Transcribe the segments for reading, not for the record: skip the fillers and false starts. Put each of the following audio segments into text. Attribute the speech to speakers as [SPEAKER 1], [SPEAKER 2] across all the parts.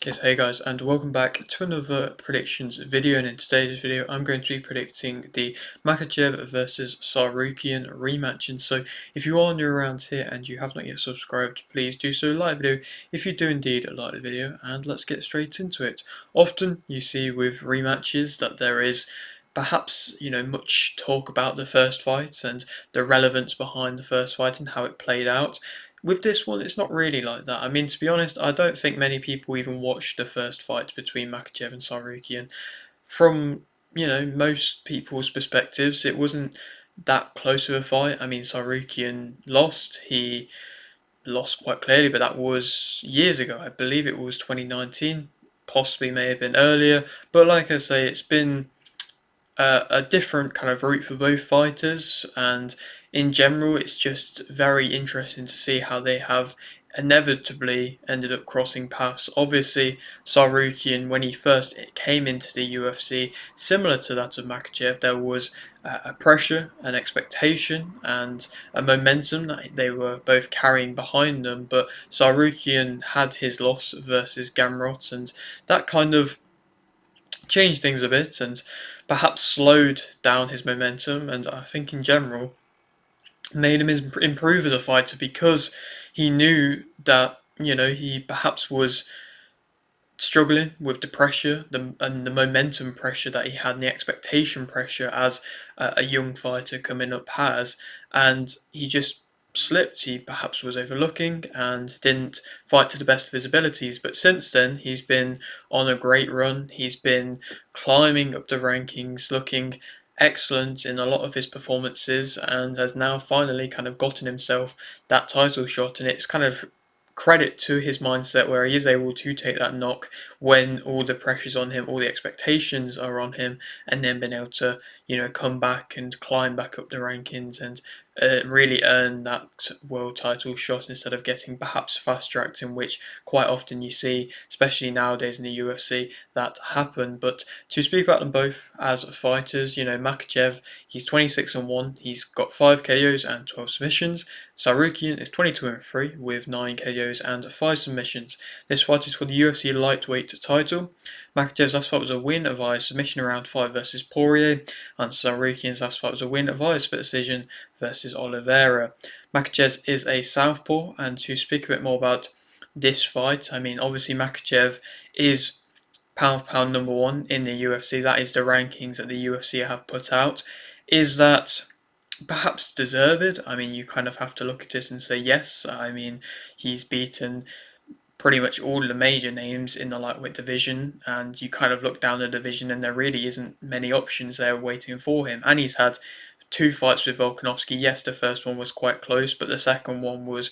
[SPEAKER 1] Yes, hey guys, and welcome back to another predictions video. And in today's video, I'm going to be predicting the Makhachev versus Tsarukyan rematch. And so, if you are new around here and you have not yet subscribed, please do so. Like the video if you do indeed like the video, and let's get straight into it. Often you see with rematches that there is perhaps much talk about the first fight and the relevance behind the first fight and how it played out. With this one, it's not really like that. I mean, to be honest, I don't think many people even watched the first fight between Makhachev and Tsarukyan. From, most people's perspectives, it wasn't that close of a fight. I mean, Tsarukyan lost. He lost quite clearly, but that was years ago. I believe it was 2019. Possibly may have been earlier. But like I say, it's been a different kind of route for both fighters, and in general, it's just very interesting to see how they have inevitably ended up crossing paths. Obviously, Tsarukyan, when he first came into the UFC, similar to that of Makhachev, there was a pressure, an expectation, and a momentum that they were both carrying behind them. But Tsarukyan had his loss versus Gamrot, and that kind of changed things a bit and perhaps slowed down his momentum, and I think in general made him improve as a fighter because he knew that he perhaps was struggling with the pressure and the momentum pressure that he had and the expectation pressure as a young fighter coming up has, and he just slipped. He perhaps was overlooking and didn't fight to the best of his abilities, but since then he's been on a great run. He's been climbing up the rankings, looking excellent in a lot of his performances, and has now finally kind of gotten himself that title shot. And it's kind of credit to his mindset where he is able to take that knock when all the pressure's on him, all the expectations are on him, and then being able to, come back and climb back up the rankings and really earn that world title shot instead of getting perhaps fast tracked, in which quite often you see, especially nowadays in the UFC, that happen. But to speak about them both as fighters, Makhachev, he's 26-1, he's got 5 KOs and 12 submissions. Tsarukyan is 22-3 with 9 KOs and 5 submissions. This fight is for the UFC lightweight title. Makhachev's last fight was a win via submission in round 5 versus Poirier, and Tsarukyan's last fight was a win via split decision versus Oliveira. Makhachev is a southpaw, and to speak a bit more about this fight, I mean, obviously Makhachev is pound for pound number 1 in the UFC. That is the rankings that the UFC have put out. Is that perhaps deserved? I mean, you kind of have to look at it and say yes. I mean, he's beaten pretty much all the major names in the lightweight division, and you kind of look down the division and there really isn't many options there waiting for him. And he's had 2 fights with Volkanovski. Yes, the first one was quite close, but the second one was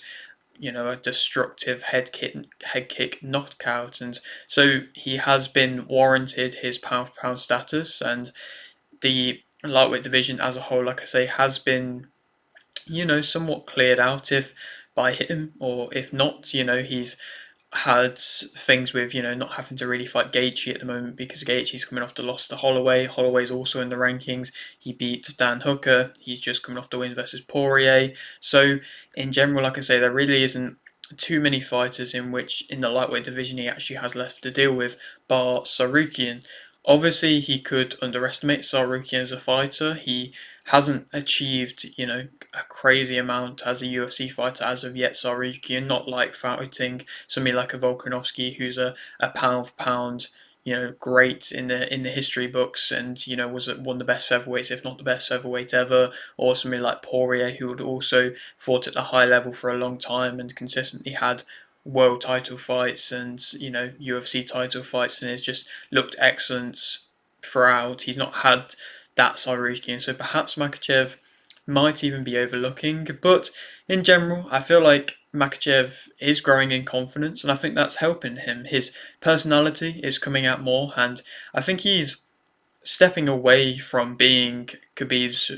[SPEAKER 1] a destructive head kick knockout, and so he has been warranted his pound for pound status. And the lightweight division as a whole, like I say, has been somewhat cleared out if by him, or if not, he's had things with not having to really fight Gaethje at the moment because Gaethje's coming off the loss to Holloway. Holloway's also in the rankings. He beat Dan Hooker. He's just coming off the win versus Poirier. So in general, like I say, there really isn't too many fighters in which in the lightweight division he actually has left to deal with, bar Tsarukyan. Obviously, he could underestimate Tsarukyan as a fighter. He hasn't achieved, a crazy amount as a UFC fighter as of yet. Tsarukyan, not like fighting somebody like a Volkanovski, who's a pound for pound, great in the history books, and was one of the best featherweights, if not the best featherweight ever, or somebody like Poirier, who had also fought at a high level for a long time and consistently had world title fights and UFC title fights, and has just looked excellent throughout. He's not had that Tsarukyan, so perhaps Makhachev might even be overlooking. But in general, I feel like Makhachev is growing in confidence, and I think that's helping him. His personality is coming out more, and I think he's stepping away from being Khabib's,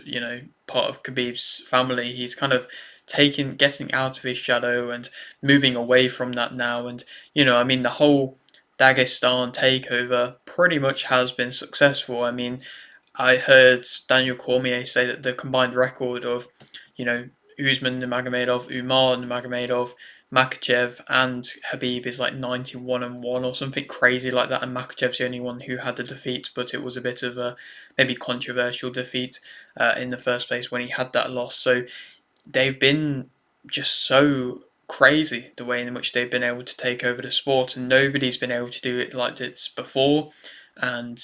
[SPEAKER 1] part of Khabib's family. He's kind of getting out of his shadow and moving away from that now. And, I mean, the whole Dagestan takeover pretty much has been successful. I mean, I heard Daniel Cormier say that the combined record of, Usman Nurmagomedov, Umar Nurmagomedov, Makhachev and Habib is like 91-1 or something crazy like that, and Makhachev's the only one who had the defeat, but it was a bit of a maybe controversial defeat in the first place when he had that loss. So they've been just so crazy the way in which they've been able to take over the sport, and nobody's been able to do it like this before. And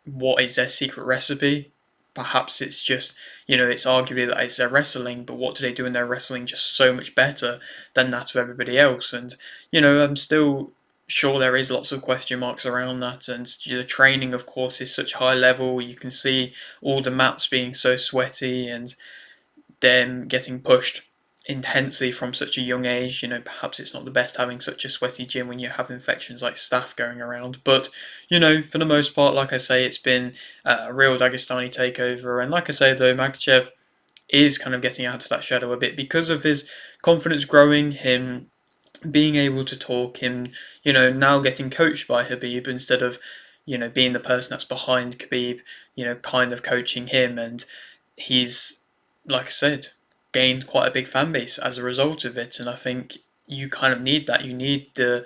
[SPEAKER 1] what is their secret recipe? Perhaps it's just, it's arguably that it's their wrestling, but what do they do in their wrestling just so much better than that of everybody else? And I'm still sure there is lots of question marks around that, and the training, of course, is such high level. You can see all the mats being so sweaty, and them getting pushed intensely from such a young age. Perhaps it's not the best having such a sweaty gym when you have infections like staph going around. But, for the most part, like I say, it's been a real Dagestani takeover. And like I say, though, Makhachev is kind of getting out of that shadow a bit because of his confidence growing, him being able to talk, him, now getting coached by Habib instead of, being the person that's behind Khabib, kind of coaching him. And he's, like I said, gained quite a big fan base as a result of it. And I think you kind of need that. You need the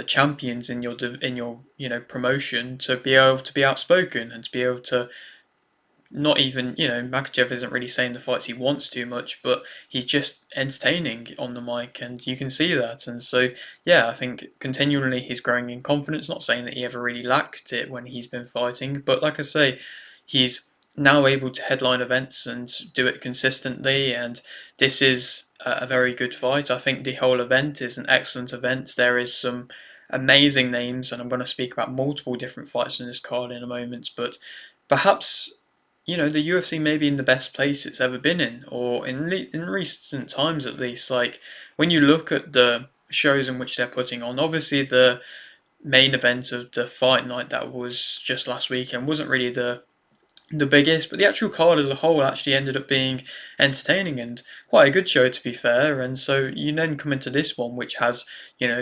[SPEAKER 1] champions in your promotion to be able to be outspoken and to be able to not even, Makhachev isn't really saying the fights he wants too much, but he's just entertaining on the mic, and you can see that. And so, yeah, I think continually he's growing in confidence. Not saying that he ever really lacked it when he's been fighting, but like I say, he's now able to headline events and do it consistently, and this is a very good fight. I think the whole event is an excellent event. There is some amazing names, and I'm going to speak about multiple different fights in this card in a moment, but perhaps the UFC may be in the best place it's ever been in, or in recent times at least. Like when you look at the shows in which they're putting on, obviously the main event of the fight night that was just last weekend wasn't really the biggest, but the actual card as a whole actually ended up being entertaining and quite a good show, to be fair. And so you then come into this one, which has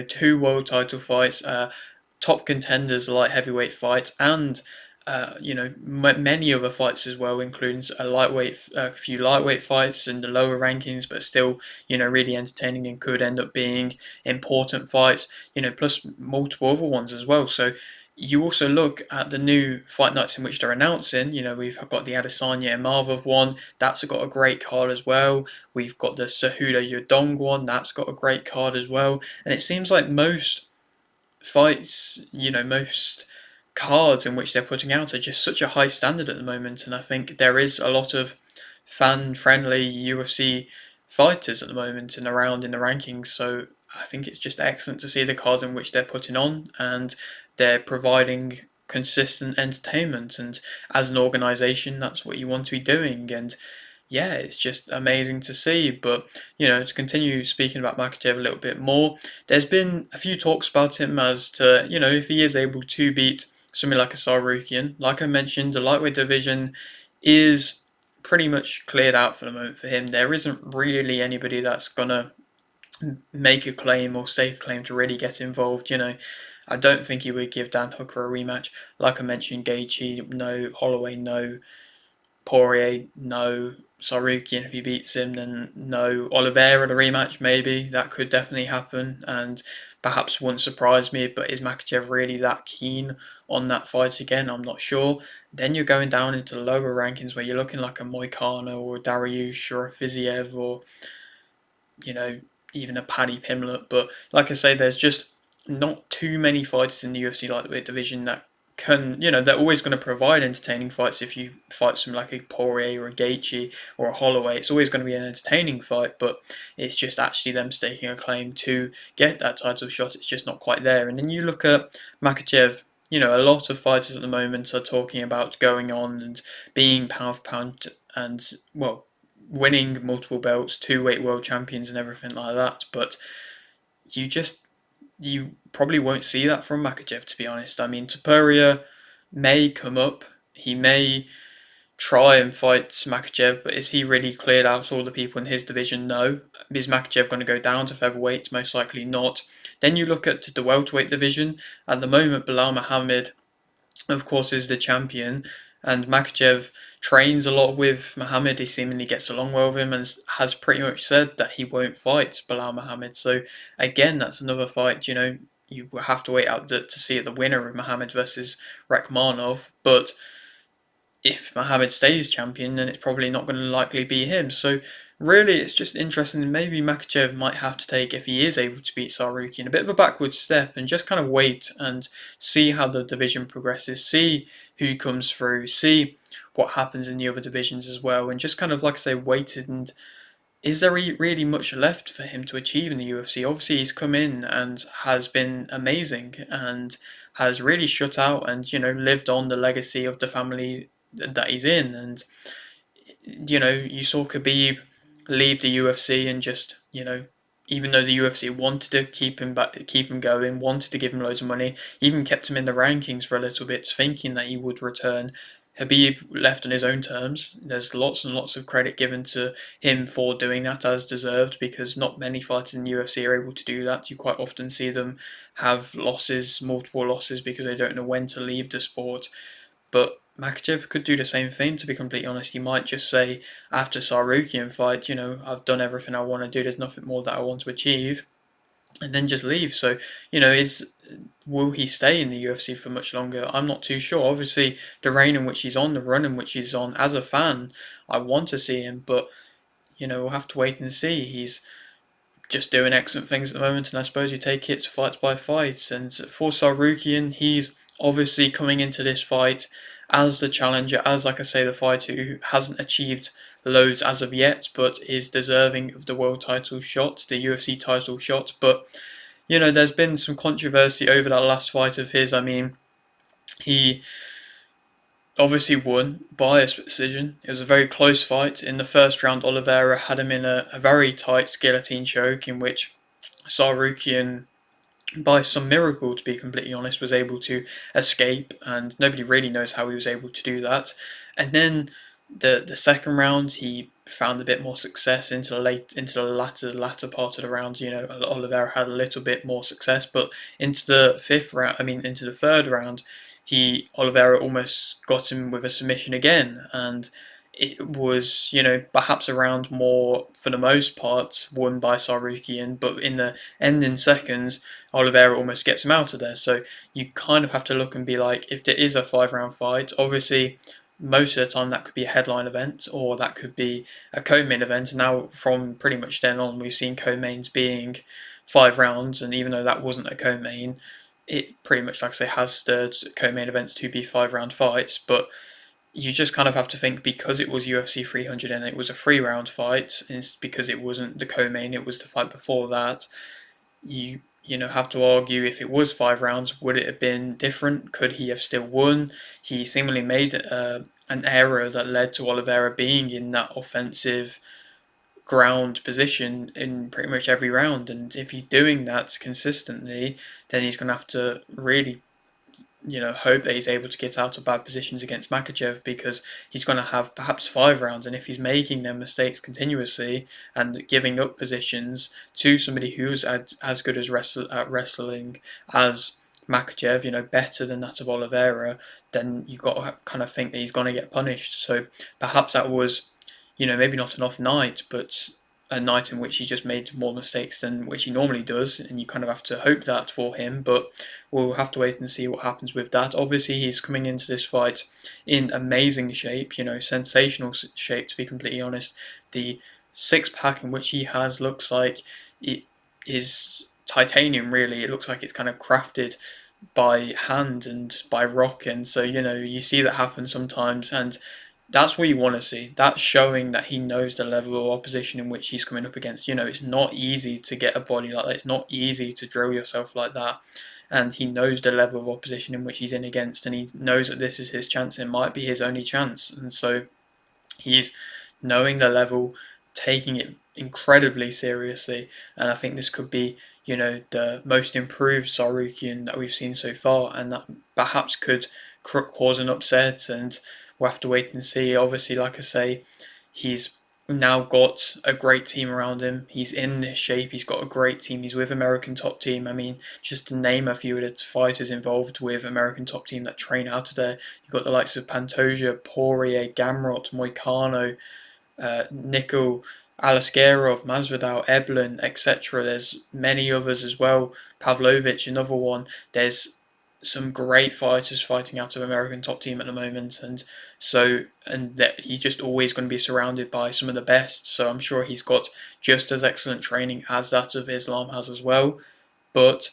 [SPEAKER 1] two world title fights, top contenders, light heavyweight fights, and many other fights as well, including a few lightweight fights in the lower rankings, but still, really entertaining and could end up being important fights, plus multiple other ones as well. So you also look at the new fight nights in which they're announcing. We've got the Adesanya and Marvov one. That's got a great card as well. We've got the Cejudo Yodong one. That's got a great card as well. And it seems like most fights, most cards in which they're putting out are just such a high standard at the moment. And I think there is a lot of fan-friendly UFC fighters at the moment and around in the rankings. So I think it's just excellent to see the cards in which they're putting on, and they're providing consistent entertainment. And as an organisation, that's what you want to be doing. And yeah, it's just amazing to see. But to continue speaking about Makhachev a little bit more, there's been a few talks about him as to if he is able to beat something like a Tsarukyan. Like I mentioned, the lightweight division is pretty much cleared out for the moment for him. There isn't really anybody that's gonna make a claim or stake a claim to really get involved. I don't think he would give Dan Hooker a rematch. Like I mentioned, Gaethje, no. Holloway, no. Poirier, no. Tsarukyan, if he beats him, then no. Oliveira, the rematch, maybe. That could definitely happen, and perhaps wouldn't surprise me, but is Makhachev really that keen on that fight again? I'm not sure. Then you're going down into the lower rankings where you're looking like a Moicano or a Dariush or a Fiziev or, even a Paddy Pimblett. But like I say, there's just not too many fighters in the UFC lightweight division that can, they're always going to provide entertaining fights. If you fight some like a Poirier or a Gaethje or a Holloway, it's always going to be an entertaining fight, but it's just actually them staking a claim to get that title shot. It's just not quite there. And then you look at Makhachev, a lot of fighters at the moment are talking about going on and being pound for pound and, well, winning multiple belts, two-weight world champions and everything like that, but you probably won't see that from Makhachev, to be honest. I mean, Topuria may come up. He may try and fight Makhachev, but is he really cleared out all the people in his division? No. Is Makhachev going to go down to featherweight? Most likely not. Then you look at the welterweight division. At the moment, Bilal Muhammad, of course, is the champion. and Makhachev trains a lot with Muhammad. He seemingly gets along well with him and has pretty much said that he won't fight Bilal Muhammad. So again, that's another fight. You will have to wait out to see the winner of Muhammad versus Rakhmonov, but if Muhammad stays champion, then it's probably not going to likely be him. So really, it's just interesting. Maybe Makhachev might have to take, if he is able to beat Tsarukyan, a bit of a backward step and just kind of wait and see how the division progresses, see who comes through, see what happens in the other divisions as well, and just kind of, like I say, wait. And is there really much left for him to achieve in the UFC? Obviously, he's come in and has been amazing and has really shut out and lived on the legacy of the family that he's in. And you saw Khabib leave the UFC and just even though the UFC wanted to keep him back, keep him going, wanted to give him loads of money, even kept him in the rankings for a little bit, thinking that he would return. Habib left on his own terms. There's lots and lots of credit given to him for doing that, as deserved, because not many fighters in the UFC are able to do that. You quite often see them have losses, multiple losses, because they don't know when to leave the sport. But Makhachev could do the same thing, to be completely honest. He might just say, after Tsarukyan fight, I've done everything I want to do, there's nothing more that I want to achieve, and then just leave. So, will he stay in the UFC for much longer? I'm not too sure. Obviously, the reign in which he's on, the run in which he's on, as a fan, I want to see him, but, we'll have to wait and see. He's just doing excellent things at the moment, and I suppose you take it fight by fight. And for Tsarukyan, he's obviously coming into this fight as the challenger, as, like I say, the fighter who hasn't achieved loads as of yet, but is deserving of the world title shot, the UFC title shot. But there's been some controversy over that last fight of his. I mean, he obviously won by a split decision. It was a very close fight. In the first round, Oliveira had him in a very tight guillotine choke, in which Tsarukyan, by some miracle, to be completely honest, was able to escape, and nobody really knows how he was able to do that. And then the second round, he found a bit more success into the latter part of the round. Oliveira had a little bit more success, but into the fifth round, I mean into the third round, Oliveira almost got him with a submission again, and it was, perhaps a round more, for the most part, won by Tsarukyan, but in the ending seconds, Oliveira almost gets him out of there. So you kind of have to look and be like, if there is a 5-round fight, obviously most of the time that could be a headline event or that could be a co-main event. And now from pretty much then on, we've seen co-mains being 5 rounds, and even though that wasn't a co-main, it pretty much, like I say, has stirred co-main events to be 5-round fights. But you just kind of have to think, because it was UFC 300 and it was a 3-round fight, it's because it wasn't the co-main, it was the fight before that. You have to argue, if it was 5 rounds, would it have been different? Could he have still won? He seemingly made an error that led to Oliveira being in that offensive ground position in pretty much every round, and if he's doing that consistently, then he's going to have to really hope that he's able to get out of bad positions against Makhachev, because he's going to have perhaps 5 rounds, and if he's making them mistakes continuously and giving up positions to somebody who's as good as at wrestling as Makhachev, better than that of Oliveira, then you've got to kind of think that he's going to get punished. So perhaps that was, maybe not an off night, but a night in which he just made more mistakes than which he normally does, and you kind of have to hope that for him, but we'll have to wait and see what happens with that. Obviously, he's coming into this fight in amazing shape, sensational shape, to be completely honest. The six-pack in which he has looks like it is titanium, really. It looks like it's kind of crafted by hand and by rock, and so, you see that happen sometimes, and that's what you want to see. That's showing that he knows the level of opposition in which he's coming up against. It's not easy to get a body like that. It's not easy to drill yourself like that. And he knows the level of opposition in which he's in against, and he knows that this is his chance. It might be his only chance. And so he's knowing the level, taking it incredibly seriously. And I think this could be, the most improved Tsarukyan that we've seen so far, and that perhaps could cause an upset, and we'll have to wait and see. Obviously, like I say, he's now got a great team around him. He's in this shape. He's got a great team. He's with American Top Team. I mean, just to name a few of the fighters involved with American Top Team that train out of there, you've got the likes of Pantoja, Poirier, Gamrot, Moicano, Nickel, Alaskarov, Masvidal, Eblin, etc. There's many others as well. Pavlovich, another one. There's some great fighters fighting out of American Top Team at the moment, and that he's just always going to be surrounded by some of the best. So I'm sure he's got just as excellent training as that of Islam has as well. But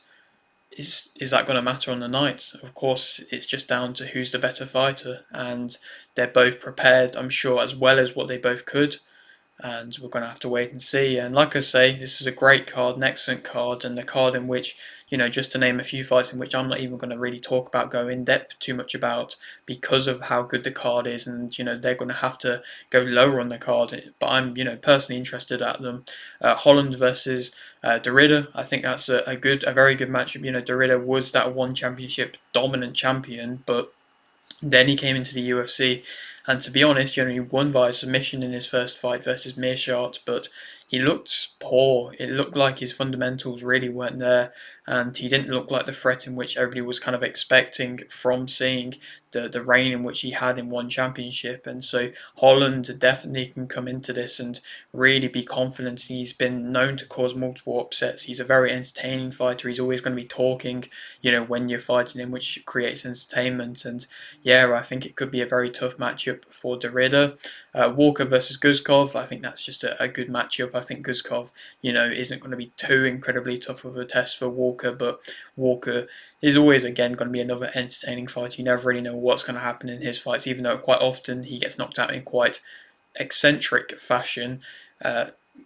[SPEAKER 1] is that going to matter on the night? Of course, it's just down to who's the better fighter, and they're both prepared, I'm sure, as well as what they both could, and we're going to have to wait and see. And like I say, this is a great card, an excellent card, and a card in which, just to name a few fights in which I'm not even going to really talk about, go in depth too much about, because of how good the card is, and they're going to have to go lower on the card. But I'm personally interested at them. Holland versus Derrida, I think that's a very good matchup. Derrida was that one championship dominant champion, but then he came into the UFC, and to be honest, he won via submission in his first fight versus Meerschaert, but he looked poor. It looked like his fundamentals really weren't there, and he didn't look like the threat in which everybody was kind of expecting from seeing the reign in which he had in one championship. And so Holland definitely can come into this and really be confident. He's been known to cause multiple upsets. He's a very entertaining fighter. He's always going to be talking, when you're fighting him, which creates entertainment. And yeah, I think it could be a very tough matchup for Derrida. Walker versus Guzkov, I think that's just a good matchup. I think Guzkov, isn't going to be too incredibly tough of a test for Walker, but Walker is always, again, going to be another entertaining fight. You never really know what's going to happen in his fights, even though quite often he gets knocked out in quite eccentric fashion.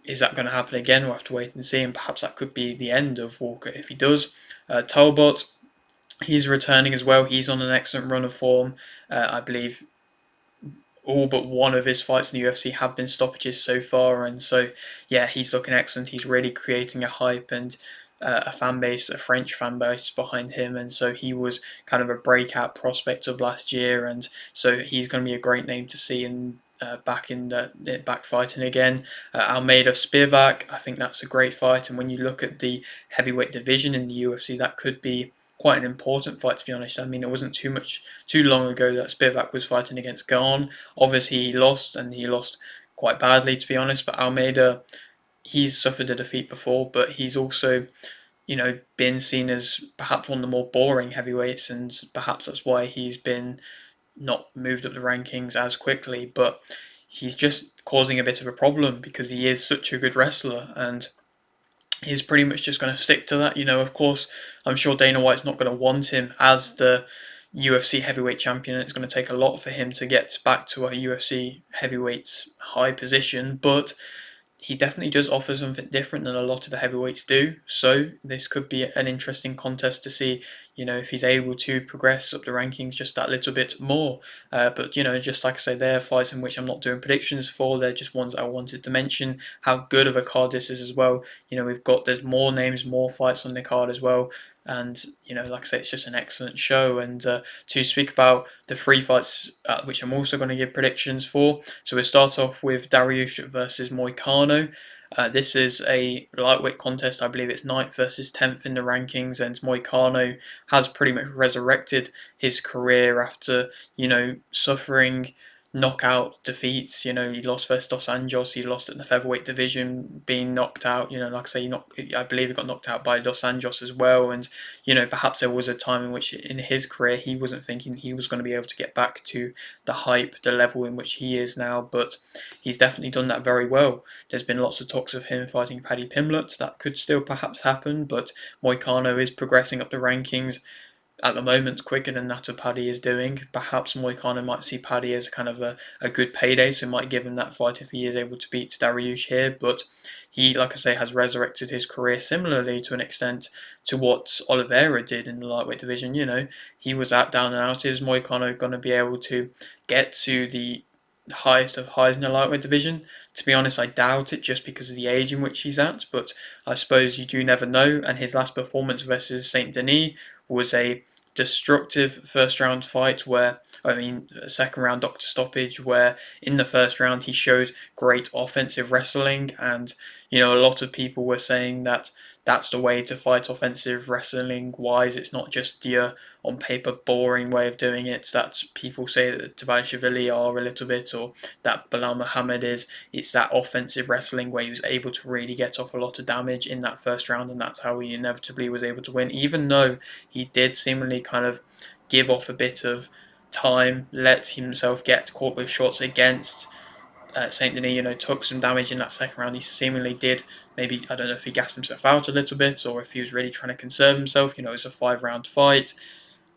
[SPEAKER 1] Is that going to happen again? We'll have to wait and see, and perhaps that could be the end of Walker if he does. Talbot, he's returning as well. He's on an excellent run of form. I believe all but one of his fights in the UFC have been stoppages so far, and so yeah, he's looking excellent. He's really creating a hype and a fan base, a French fan base behind him, and so he was kind of a breakout prospect of last year, and so he's going to be a great name to see in. Back fighting again. Almeida Spivak, I think that's a great fight, and when you look at the heavyweight division in the UFC, that could be quite an important fight, to be honest. I mean, it wasn't too long ago that Spivak was fighting against Gane. Obviously, he lost, and he lost quite badly, to be honest. But Almeida, he's suffered a defeat before, but he's also, been seen as perhaps one of the more boring heavyweights, and perhaps that's why he's been not moved up the rankings as quickly. But he's just causing a bit of a problem because he is such a good wrestler, and he's pretty much just going to stick to that. Of course, I'm sure Dana White's not going to want him as the UFC heavyweight champion. It's going to take a lot for him to get back to a UFC heavyweight's high position, but he definitely does offer something different than a lot of the heavyweights do. So this could be an interesting contest to see, if he's able to progress up the rankings just that little bit more. But just like I say, they're fights in which I'm not doing predictions for. They're just ones I wanted to mention how good of a card this is as well. There's more names, more fights on the card as well. And like I say, it's just an excellent show. And to speak about the three fights, which I'm also going to give predictions for. So we'll start off with Dariush versus Moicano. This is a lightweight contest. I believe it's 9th versus 10th in the rankings, and Moicano has pretty much resurrected his career after, suffering knockout defeats. He lost versus Dos Anjos. He lost in the featherweight division, being knocked out. Like I say, I believe he got knocked out by Dos Anjos as well. And perhaps there was a time in which in his career he wasn't thinking he was going to be able to get back to the hype, the level in which he is now. But he's definitely done that very well. There's been lots of talks of him fighting Paddy Pimblett. That could still perhaps happen, but Moicano is progressing up the rankings at the moment quicker than that of Paddy is doing. Perhaps Moicano might see Paddy as kind of a good payday, so might give him that fight if he is able to beat Dariush here. But he, like I say, has resurrected his career similarly to an extent to what Oliveira did in the lightweight division. He was out down and out. Is Moicano going to be able to get to the highest of highs in the lightweight division? To be honest, I doubt it just because of the age in which he's at, but I suppose you do never know. And his last performance versus Saint Denis was a destructive first round fight where, I mean, a second round doctor stoppage where in the first round he showed great offensive wrestling, and a lot of people were saying that that's the way to fight offensive wrestling wise. It's not just the on paper boring way of doing it that people say that Dvalishvili are a little bit, or that Bilal Muhammad is. It's that offensive wrestling where he was able to really get off a lot of damage in that first round, and that's how he inevitably was able to win, even though he did seemingly kind of give off a bit of time, let himself get caught with shots against Saint Denis. Took some damage in that second round. He seemingly did. Maybe, I don't know if he gassed himself out a little bit or if he was really trying to conserve himself. It was a 5 round fight.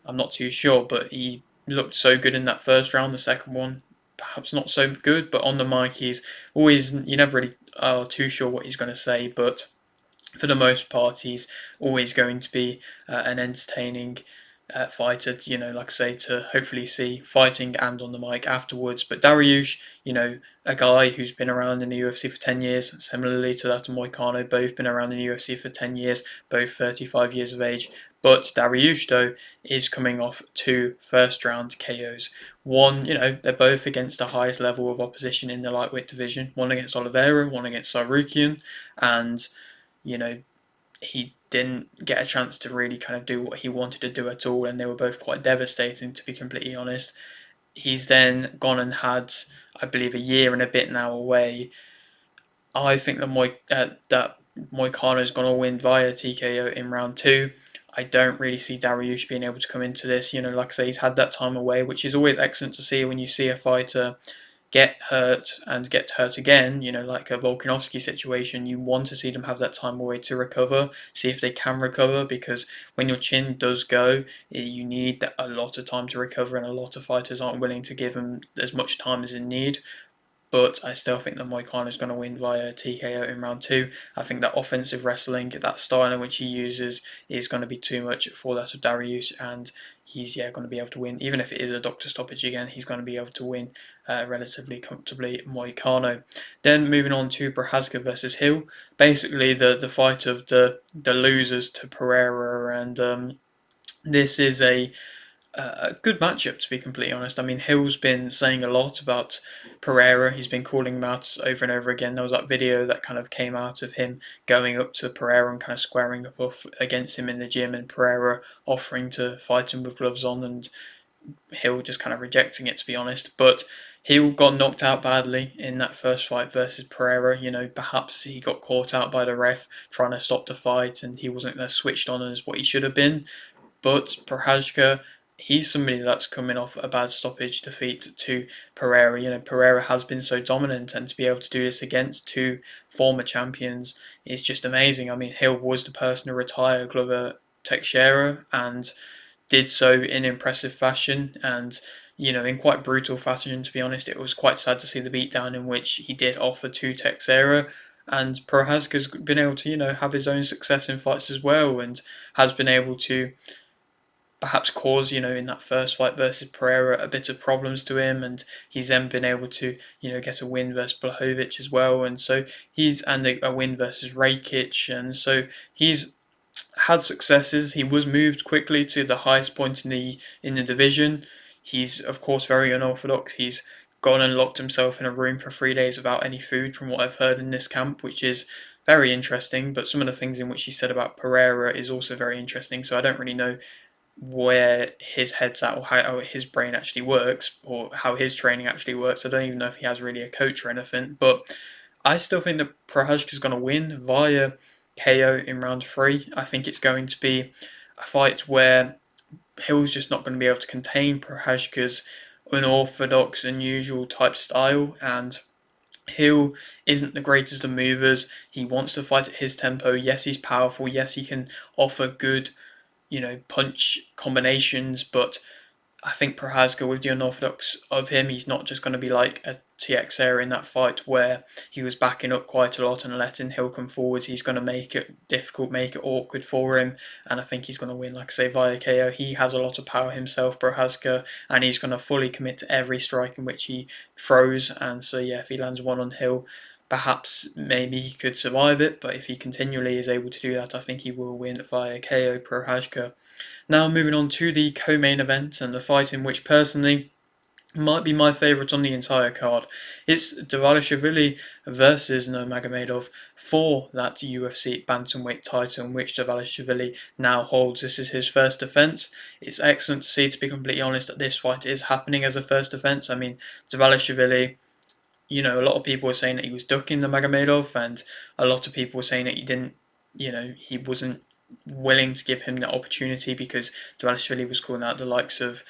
[SPEAKER 1] I'm not too sure, but he looked so good in that first round. The second one, perhaps not so good, but on the mic, he's always, you never really are too sure what he's going to say, but for the most part, he's always going to be an entertaining fighter, like I say, to hopefully see fighting and on the mic afterwards. But Dariush, a guy who's been around in the UFC for 10 years, similarly to that of Moicano, both been around in the UFC for 10 years, both 35 years of age. But Dariush, though, is coming off 2 first round KOs. One, they're both against the highest level of opposition in the lightweight division. One against Oliveira, one against Tsarukyan, and you know, he didn't get a chance to really kind of do what he wanted to do at all, and they were both quite devastating, to be completely honest. He's then gone and had, I believe, a year and a bit now away. I think that Moicano is going to win via TKO in round 2. I don't really see Dariush being able to come into this. Like I say, he's had that time away, which is always excellent to see when you see a fighter get hurt and get hurt again, like a Volkanovski situation. You want to see them have that time away to recover, see if they can recover, because when your chin does go, you need a lot of time to recover, and a lot of fighters aren't willing to give them as much time as they need. But I still think that Moicano is going to win via TKO in round 2. I think that offensive wrestling, that style in which he uses, is going to be too much for that of Dariush, and he's going to be able to win. Even if it is a doctor stoppage again, he's going to be able to win relatively comfortably Moicano. Then moving on to Prochazka versus Hill, basically the fight of the losers to Pereira, and this is a good matchup, to be completely honest. I mean, Hill's been saying a lot about Pereira. He's been calling him out over and over again. There was that video that kind of came out of him going up to Pereira and kind of squaring up against him in the gym, and Pereira offering to fight him with gloves on, and Hill just kind of rejecting it, to be honest. But Hill got knocked out badly in that first fight versus Pereira. Perhaps he got caught out by the ref trying to stop the fight, and he wasn't as switched on as what he should have been. But Prochazka, he's somebody that's coming off a bad stoppage defeat to Pereira. Pereira has been so dominant, and to be able to do this against 2 former champions is just amazing. I mean, Hill was the person to retire Glover Teixeira, and did so in impressive fashion, and in quite brutal fashion, to be honest. It was quite sad to see the beatdown in which he did offer to Teixeira. And Prochazka's been able to, have his own success in fights as well, and has been able to perhaps cause, in that first fight versus Pereira, a bit of problems to him, and he's then been able to, get a win versus Blachowicz as well, and so and a win versus Rakic, and so he's had successes. He was moved quickly to the highest point in the division. He's of course very unorthodox. He's gone and locked himself in a room for 3 days without any food, from what I've heard in this camp, which is very interesting. But some of the things in which he said about Pereira is also very interesting. So I don't really know where his head's at, or how his brain actually works, or how his training actually works. I don't even know if he has really a coach or anything. But I still think that Prochazka is going to win via KO in round 3. I think it's going to be a fight where Hill's just not going to be able to contain Prochazka's unorthodox, unusual type style, and Hill isn't the greatest of movers. He wants to fight at his tempo. Yes, he's powerful. Yes, he can offer good, punch combinations, but I think Prochazka, with the unorthodox of him, he's not just going to be like a TXera in that fight where he was backing up quite a lot and letting Hill come forwards. He's going to make it difficult, make it awkward for him, and I think he's going to win, like I say, via KO. He has a lot of power himself, Prochazka, and he's going to fully commit to every strike in which he throws, and so yeah, if he lands one on Hill, perhaps maybe he could survive it, but if he continually is able to do that, I think he will win via KO Prochazka. Now moving on to the co-main event and the fight in which personally might be my favourite on the entire card. It's Dvalishvili versus Nurmagomedov for that UFC bantamweight title in which Dvalishvili now holds. This is his first defence. It's excellent to see, to be completely honest, that this fight is happening as a first defence. I mean, Dvalishvili, a lot of people were saying that he was ducking the Magomedov, and a lot of people were saying that he didn't, he wasn't willing to give him the opportunity because Dvalishvili was calling out the likes of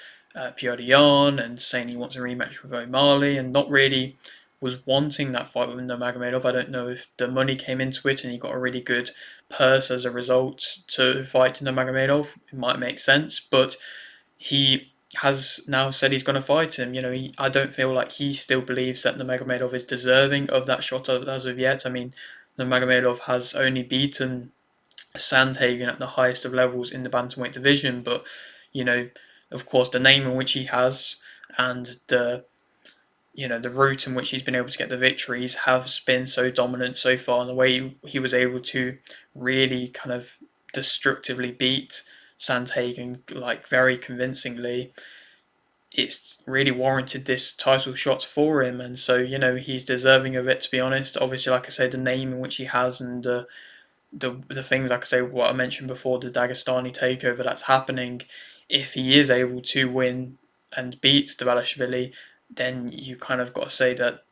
[SPEAKER 1] Piotr Jan and saying he wants a rematch with O'Malley and not really was wanting that fight with Magomedov. I don't know if the money came into it and he got a really good purse as a result to fight Magomedov. It might make sense, but he has now said he's going to fight him. I don't feel like he still believes that Nurmagomedov is deserving of that shot as of yet. I mean, Nurmagomedov has only beaten Sandhagen at the highest of levels in the bantamweight division, but you know, of course, the name in which he has and the route in which he's been able to get the victories has been so dominant so far, and the way he was able to really kind of destructively beat Sandhagen like very convincingly, it's really warranted this title shot for him, and so he's deserving of it, to be honest. Obviously, like I said, the name in which he has and the things, like I say, what I mentioned before, the Dagestani takeover that's happening. If he is able to win and beat Dvalishvili, then you kind of got to say that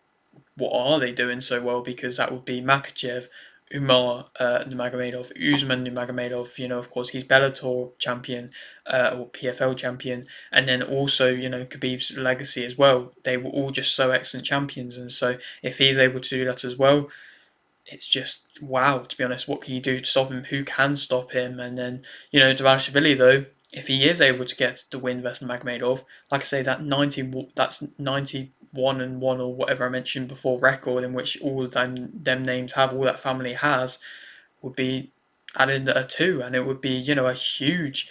[SPEAKER 1] what are they doing so well? Because that would be Makhachev, Umar Nurmagomedov, Usman Nurmagomedov. Of course, he's Bellator champion or PFL champion, and then also Khabib's legacy as well. They were all just so excellent champions, and so if he's able to do that as well, it's just wow, to be honest. What can you do to stop him? Who can stop him? And then, Dvalishvili, though, if he is able to get the win versus Magomedov, like I say, that's 91-1 or whatever I mentioned before record in which all of them names have, all that family has, would be added a two, and it would be a huge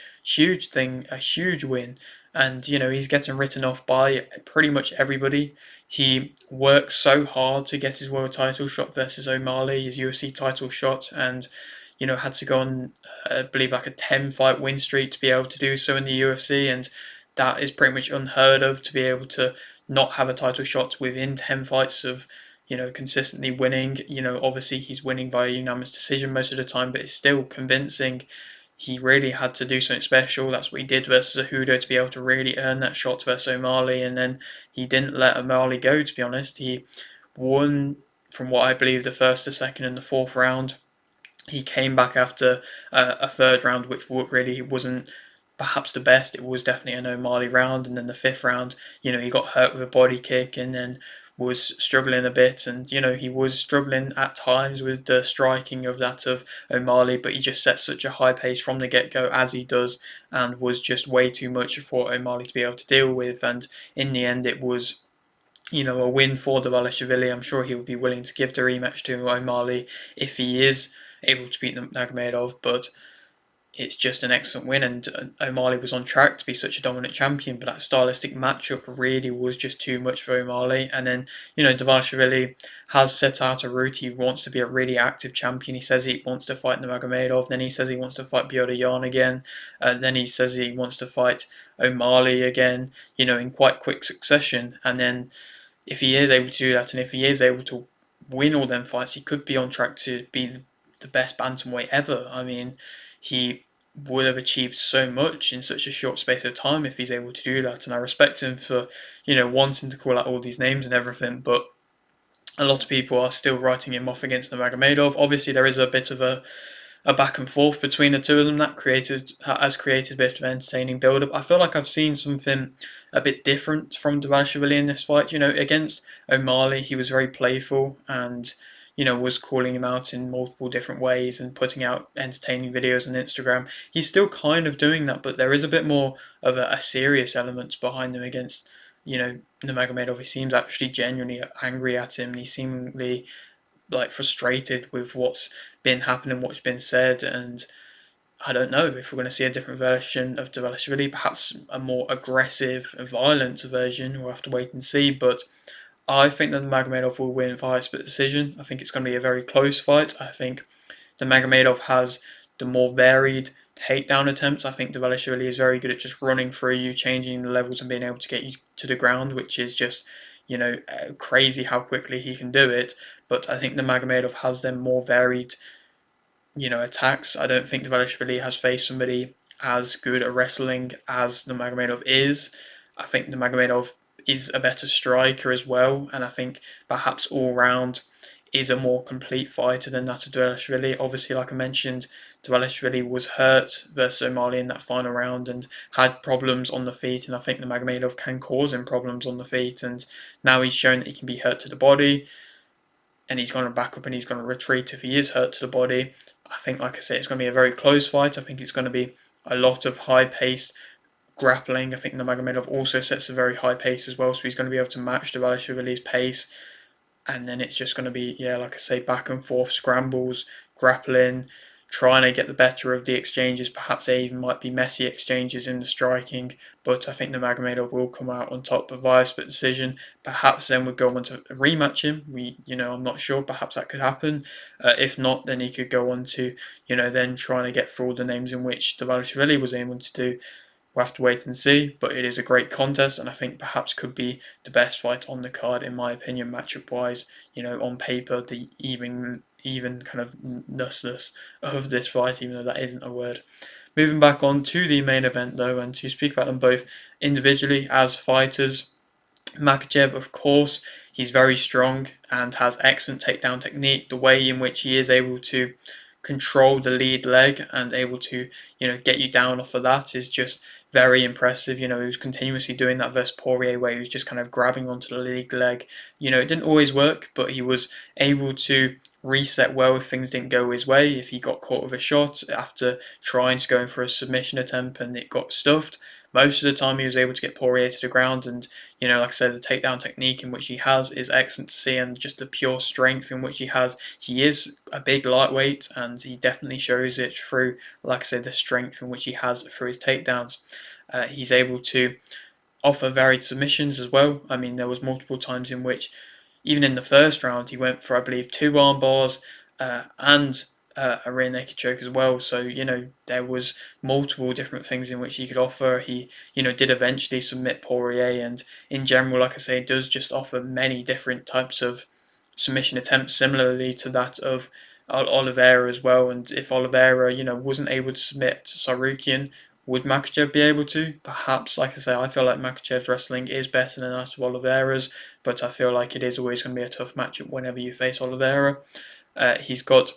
[SPEAKER 1] thing, a huge win. And he's getting written off by pretty much everybody. He worked so hard to get his world title shot versus O'Malley, his UFC title shot, and had to go on, I believe, like a 10-fight win streak to be able to do so in the UFC, and that is pretty much unheard of, to be able to not have a title shot within 10 fights of consistently winning. Obviously he's winning by unanimous decision most of the time, but it's still convincing. He really had to do something special. That's what he did versus Cejudo to be able to really earn that shot versus O'Malley, and then he didn't let O'Malley go, to be honest. He won, from what I believe, the first, the second, and the fourth round. He came back after a third round, which really wasn't perhaps the best. It was definitely an O'Malley round, and then the fifth round, he got hurt with a body kick, and then was struggling a bit, and he was struggling at times with the striking of that of O'Malley, but he just set such a high pace from the get-go as he does, and was just way too much for O'Malley to be able to deal with, and in the end it was a win for Dvalishvili. I'm sure he will be willing to give the rematch to O'Malley if he is able to beat Nurmagomedov, but it's just an excellent win, and O'Malley was on track to be such a dominant champion, but that stylistic matchup really was just too much for O'Malley. And then, Dvalishvili has set out a route. He wants to be a really active champion. He says he wants to fight Nurmagomedov, then he says he wants to fight Piotr Jan again, then he says he wants to fight O'Malley again, in quite quick succession. And then if he is able to do that, and if he is able to win all them fights, he could be on track to be the best bantamweight ever. I mean, he would have achieved so much in such a short space of time if he's able to do that, and I respect him for wanting to call out all these names and everything, but a lot of people are still writing him off against Nurmagomedov. Obviously, there is a bit of a back and forth between the two of them that has created a bit of entertaining build up. I feel like I've seen something a bit different from Dvalishvili in this fight. Against O'Malley, he was very playful and was calling him out in multiple different ways and putting out entertaining videos on Instagram. He's still kind of doing that, but there is a bit more of a serious element behind him against Nurmagomedov. He seems actually genuinely angry at him. He seemingly like frustrated with what's been happening, what's been said, and I don't know if we're going to see a different version of Dvalishvili, perhaps a more aggressive, violent version. We'll have to wait and see, but I think that Magomedov will win via split decision. I think it's going to be a very close fight. I think the Magomedov has the more varied takedown attempts. I think Dvalishvili is very good at just running through you, changing the levels, and being able to get you to the ground, which is just, crazy how quickly he can do it. But I think the Magomedov has them more varied, attacks. I don't think Dvalishvili has faced somebody as good at wrestling as the Magomedov is. I think the Magomedov is a better striker as well, and I think perhaps all round is a more complete fighter than that of Dvalishvili. Obviously, like I mentioned, Dvalishvili was hurt versus O'Malley in that final round and had problems on the feet, and I think the Magomedov can cause him problems on the feet, and now he's shown that he can be hurt to the body, and he's going to back up and he's going to retreat if he is hurt to the body. I think, like I say, it's going to be a very close fight. I think it's going to be a lot of high-paced grappling. I think the Magomedov also sets a very high pace as well, so he's going to be able to match Dvalishvili's pace. And then it's just going to be, like I say, back and forth scrambles, grappling, trying to get the better of the exchanges. Perhaps they even might be messy exchanges in the striking, but I think the Magomedov will come out on top via split decision. Perhaps then would go on to rematch him. I'm not sure. Perhaps that could happen. If not, then he could go on to, then trying to get through all the names in which Dvalishvili was able to do. We'll have to wait and see, but it is a great contest, and I think perhaps could be the best fight on the card, in my opinion, matchup wise. On paper, the even kind of nusness of this fight, even though that isn't a word. Moving back on to the main event, though, and to speak about them both individually as fighters. Makhachev, of course, he's very strong and has excellent takedown technique. The way in which he is able to control the lead leg and able to, get you down off of that is just very impressive. He was continuously doing that versus Poirier, where he was just kind of grabbing onto the lead leg. It didn't always work, but he was able to reset well if things didn't go his way. If he got caught with a shot after trying to go in for a submission attempt and it got stuffed, most of the time he was able to get Poirier to the ground, and like I said, the takedown technique in which he has is excellent to see, and just the pure strength in which he has. He is a big lightweight, and he definitely shows it through, like I said, the strength in which he has through his takedowns. He's able to offer varied submissions as well. I mean, there was multiple times in which, even in the first round, he went for, I believe, 2 arm bars and a rear naked choke as well. So, there was multiple different things in which he could offer. He, did eventually submit Poirier, and in general, like I say, does just offer many different types of submission attempts, similarly to that of Oliveira as well. And if Oliveira, wasn't able to submit Tsarukyan, would Makhachev be able to? Perhaps, like I say, I feel like Makhachev's wrestling is better than that of Oliveira's, but I feel like it is always going to be a tough matchup whenever you face Oliveira. He's got,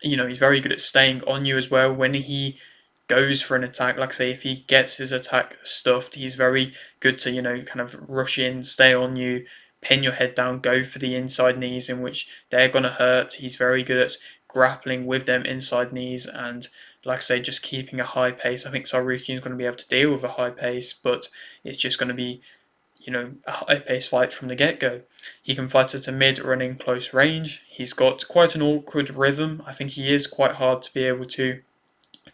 [SPEAKER 1] he's very good at staying on you as well. When he goes for an attack, like I say, if he gets his attack stuffed, he's very good to, kind of rush in, stay on you, pin your head down, go for the inside knees in which they're going to hurt. He's very good at grappling with them inside knees and, like I say, just keeping a high pace. I think Tsarukyan is going to be able to deal with a high pace, but it's just going to be, a high pace fight from the get go. He can fight at a mid running close range. He's got quite an awkward rhythm. I think he is quite hard to be able to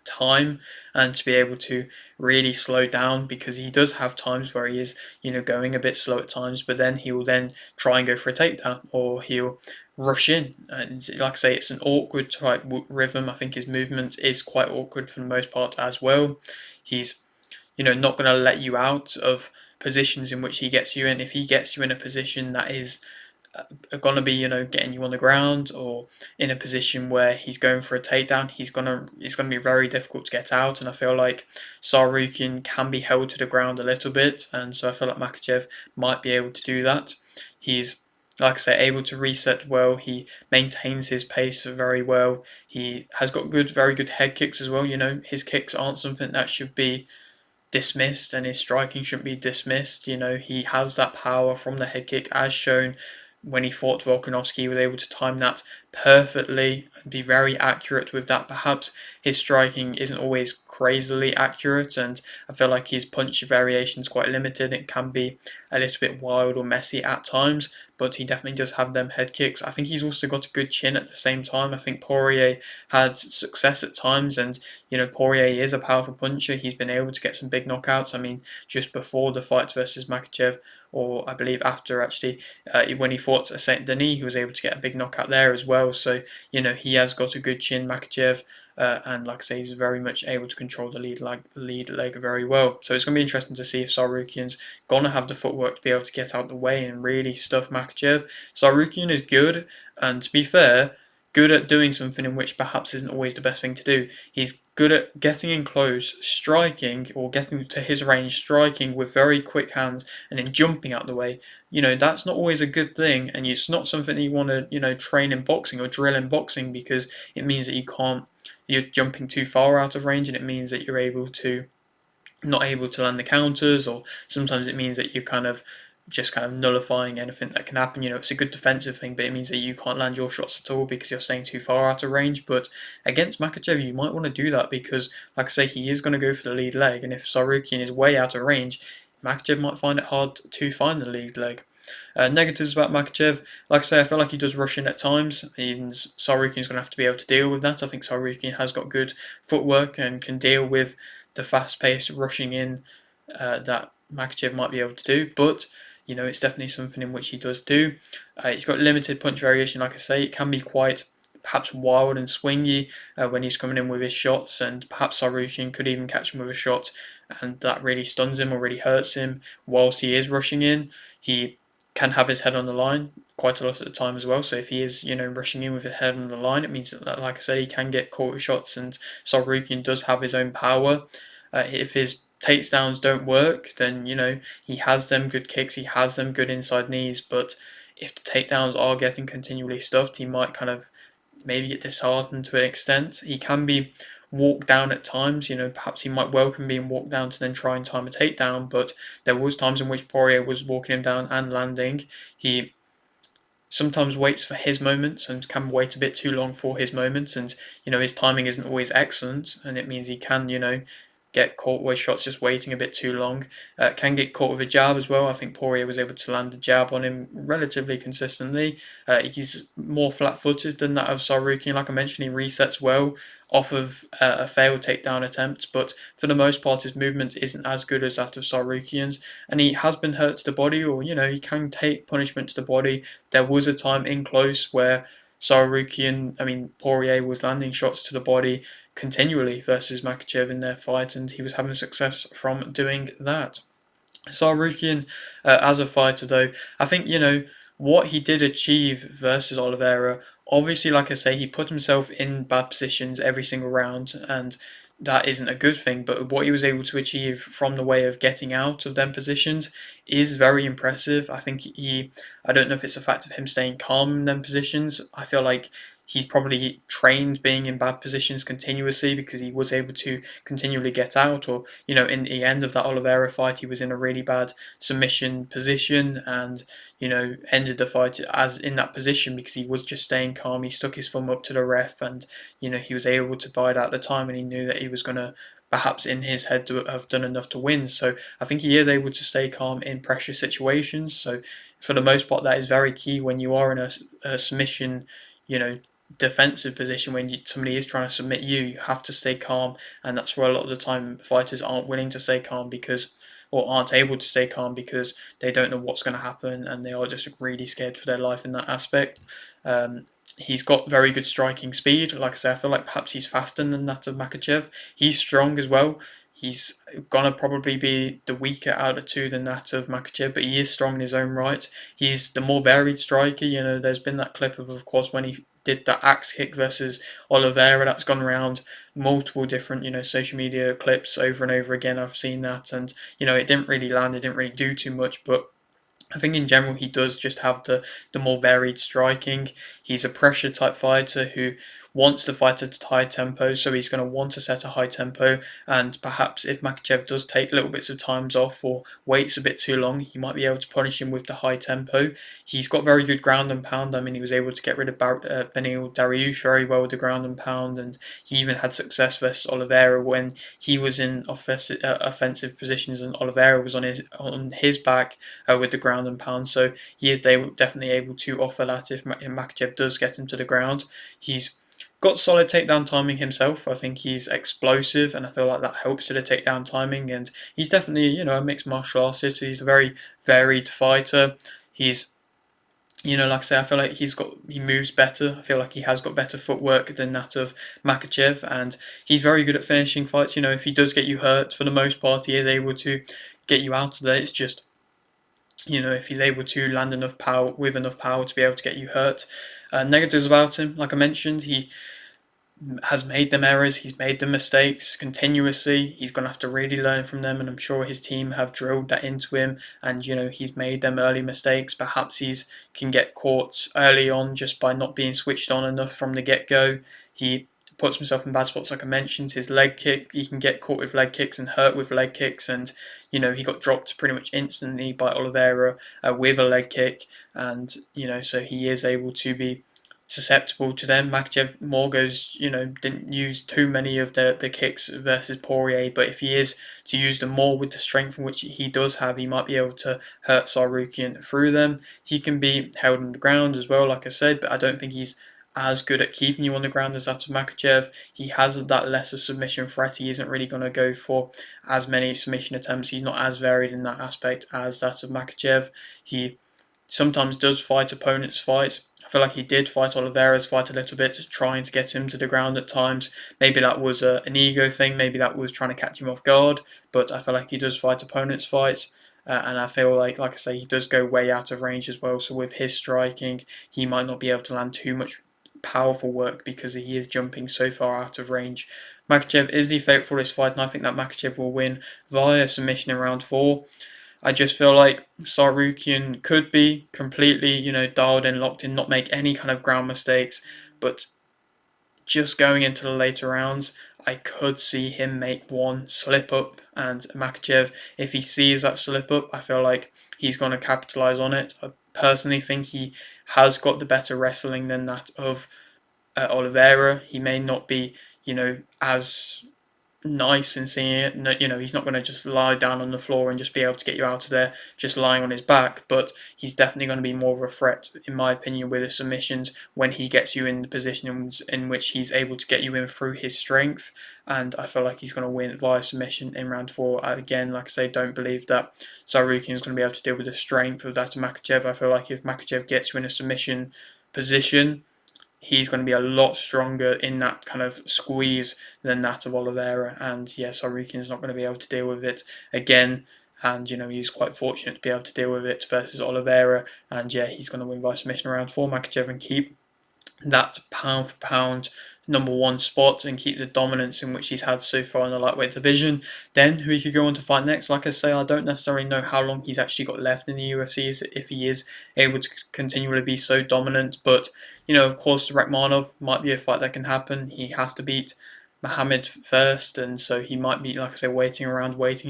[SPEAKER 1] time and to be able to really slow down, because he does have times where he is, going a bit slow at times, but then he will then try and go for a takedown, or he'll rush in. And like I say, it's an awkward type rhythm. I think his movement is quite awkward for the most part as well. He's, not going to let you out of positions in which he gets you in. If he gets you in a position that is going to be, getting you on the ground, or in a position where he's going for a takedown, it's going to be very difficult to get out. And I feel like Tsarukyan can be held to the ground a little bit, and so I feel like Makhachev might be able to do that. He's, like I say, able to reset well. He maintains his pace very well. He has got very good head kicks as well. His kicks aren't something that should be dismissed, and his striking shouldn't be dismissed. He has that power from the head kick, as shown when he fought Volkanovski. He was able to time that perfectly and be very accurate with that. Perhaps his striking isn't always crazily accurate, and I feel like his punch variation is quite limited. It can be a little bit wild or messy at times, but he definitely does have them head kicks. I think he's also got a good chin at the same time. I think Poirier had success at times, and Poirier is a powerful puncher. He's been able to get some big knockouts. I mean, just before the fight versus Makhachev, or I believe after, actually, when he fought at Saint Denis, he was able to get a big knockout there as well. So, he has got a good chin, Makhachev. and like I say, he's very much able to control the lead leg very well. So it's going to be interesting to see if Tsarukyan's going to have the footwork to be able to get out the way and really stuff Makhachev. Tsarukyan is good, and to be fair, good at doing something in which perhaps isn't always the best thing to do. He's good at getting in close, striking, or getting to his range, striking with very quick hands, and then jumping out the way. That's not always a good thing, and it's not something that you want to, train in boxing or drill in boxing, because it means that you're jumping too far out of range, and it means that you're not able to land the counters, or sometimes it means that you're just kind of nullifying anything that can happen. It's a good defensive thing, but it means that you can't land your shots at all because you're staying too far out of range. But against Makhachev, you might want to do that because, like I say, he is going to go for the lead leg, and if Tsarukyan is way out of range, Makhachev might find it hard to find the lead leg. Negatives about Makhachev, like I say, I feel like he does rush in at times, and Tsarukyan's going to have to be able to deal with that. I think Tsarukyan has got good footwork and can deal with the fast-paced rushing in that Makhachev might be able to do, but it's definitely something in which he does do. He's got limited punch variation, like I say. It can be quite perhaps wild and swingy when he's coming in with his shots, and perhaps Tsarukyan could even catch him with a shot, and that really stuns him or really hurts him whilst he is rushing in. He can have his head on the line quite a lot at the time as well. So if he is, rushing in with his head on the line, it means that, like I said, he can get caught with shots, and Tsarukyan does have his own power. If his takedowns don't work, then he has them good kicks, he has them good inside knees. But if the takedowns are getting continually stuffed, he might kind of maybe get disheartened to an extent. He can be walked down at times. Perhaps he might welcome being walked down to then try and time a takedown. But there was times in which Poirier was walking him down and landing. He sometimes waits for his moments and can wait a bit too long for his moments, and his timing isn't always excellent, and it means he can get caught with shots just waiting a bit too long. Can get caught with a jab as well. I think Poirier was able to land a jab on him relatively consistently. He's more flat-footed than that of Tsarukyan. Like I mentioned, he resets well off of a failed takedown attempt, but for the most part his movement isn't as good as that of Tsarukyan's, and he has been hurt to the body, or he can take punishment to the body. There was a time in close where Poirier was landing shots to the body continually versus Makhachev in their fight, and he was having success from doing that. Tsarukyan, as a fighter, though, I think what he did achieve versus Oliveira. Obviously, like I say, he put himself in bad positions every single round, and that isn't a good thing. But what he was able to achieve from the way of getting out of them positions is very impressive. I think I don't know if it's a fact of him staying calm in them positions. I feel like he's probably trained being in bad positions continuously because he was able to continually get out, or in the end of that Oliveira fight he was in a really bad submission position, and ended the fight as in that position because he was just staying calm. He stuck his thumb up to the ref, and he was able to bide out the time, and he knew that he was going to perhaps in his head to have done enough to win. So I think he is able to stay calm in pressure situations. So for the most part, that is very key when you are in a submission, defensive position. When somebody is trying to submit you, you have to stay calm, and that's where a lot of the time fighters aren't willing to stay calm or aren't able to stay calm because they don't know what's going to happen, and they are just really scared for their life in that aspect. He's got very good striking speed. Like I say, I feel like perhaps he's faster than that of Makhachev. He's strong as well. He's gonna probably be the weaker out of two than that of Makhachev, but he is strong in his own right. He's the more varied striker. There's been that clip of course, when he did that axe kick versus Oliveira. That's gone around multiple different, social media clips over and over again. I've seen that, and it didn't really land. It didn't really do too much, but I think in general he does just have the more varied striking. He's a pressure type fighter who wants to fight at a high tempo, so he's going to want to set a high tempo, and perhaps if Makhachev does take little bits of times off or waits a bit too long, he might be able to punish him with the high tempo. He's got very good ground and pound. I mean, he was able to get rid of Beneil Dariush very well with the ground and pound, and he even had success versus Oliveira when he was in offensive positions and Oliveira was on his back with the ground and pound. So he is definitely able to offer that if Makhachev does get him to the ground. He's got solid takedown timing himself. I think he's explosive, and I feel like that helps to the takedown timing. And he's definitely, a mixed martial artist. He's a very varied fighter. He's Like I say, I feel like he moves better. I feel like he has got better footwork than that of Makhachev, and he's very good at finishing fights. If he does get you hurt, for the most part, he is able to get you out of there. It's just, if he's able to land enough power with enough power to be able to get you hurt. Negatives about him, like I mentioned, he has made them errors, he's made them mistakes continuously. He's going to have to really learn from them, and I'm sure his team have drilled that into him. And he's made them early mistakes. Perhaps he's can get caught early on just by not being switched on enough from the get go. He puts himself in bad spots, like I mentioned. His leg kick, he can get caught with leg kicks and hurt with leg kicks, and he got dropped pretty much instantly by Oliveira with a leg kick, and so he is able to be susceptible to them. Makhachev more goes, didn't use too many of the kicks versus Poirier, but if he is to use them more with the strength in which he does have, he might be able to hurt Tsarukyan through them. He can be held on the ground as well, like I said, but I don't think he's as good at keeping you on the ground as that of Makhachev. He has that lesser submission threat. He isn't really going to go for as many submission attempts. He's not as varied in that aspect as that of Makhachev. He sometimes does fight opponents' fights. I feel like he did fight Oliveira's fight a little bit, just trying to get him to the ground at times. Maybe that was an ego thing. Maybe that was trying to catch him off guard. But I feel like he does fight opponents' fights. And I feel like I say, he does go way out of range as well. So with his striking, he might not be able to land too much powerful work because he is jumping so far out of range. Makhachev is the favourite for this fight, and I think that Makhachev will win via submission in round 4. I just feel like Tsarukyan could be completely, dialed in, locked in, not make any kind of ground mistakes, but just going into the later rounds, I could see him make one slip up, and Makhachev, if he sees that slip up, I feel like he's going to capitalise on it. I personally think he has got the better wrestling than that of Oliveira. He may not be, as nice in seeing it. No, he's not going to just lie down on the floor and just be able to get you out of there just lying on his back, but he's definitely going to be more of a threat, in my opinion, with his submissions when he gets you in the positions in which he's able to get you in through his strength. And I feel like he's going to win via submission in round 4. Again, like I say, don't believe that Tsarukyan is going to be able to deal with the strength of that of Makhachev. I feel like if Makhachev gets you in a submission position, he's going to be a lot stronger in that kind of squeeze than that of Oliveira. And yes, Tsarukyan's not going to be able to deal with it again. And he's quite fortunate to be able to deal with it versus Oliveira. And yeah, he's going to win by submission round 4. Makhachev and keep that pound for pound #1 spot and keep the dominance in which he's had so far in the lightweight division. Then who he could go on to fight next? Like I say, I don't necessarily know how long he's actually got left in the UFC if he is able to continually be so dominant. But of course, Rakhmonov might be a fight that can happen. He has to beat Muhammad first, and so he might be, like I say, waiting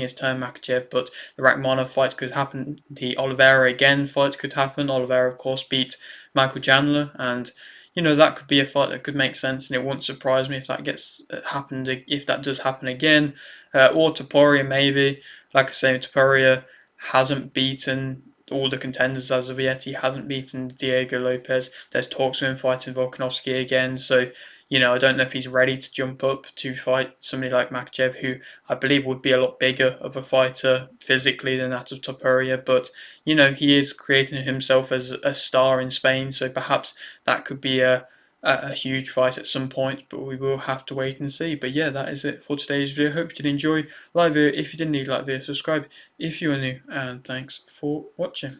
[SPEAKER 1] his turn, Makhachev. But the Rakhmonov fight could happen. The Oliveira again fight could happen. Oliveira, of course, beat Michael Chandler, and that could be a fight that could make sense, and it wouldn't surprise me if that if that does happen again. Or Topuria maybe. Like I say, Topuria hasn't beaten all the contenders as of yet. He hasn't beaten Diego Lopez. There's talks of him fighting Volkanovski again, so I don't know if he's ready to jump up to fight somebody like Makhachev, who I believe would be a lot bigger of a fighter physically than that of Topuria, but he is creating himself as a star in Spain, so perhaps that could be a huge fight at some point, but we will have to wait and see. But yeah, that is it for today's video. Hope you did enjoy. Like video if you didn't, like video, subscribe if you are new, and thanks for watching.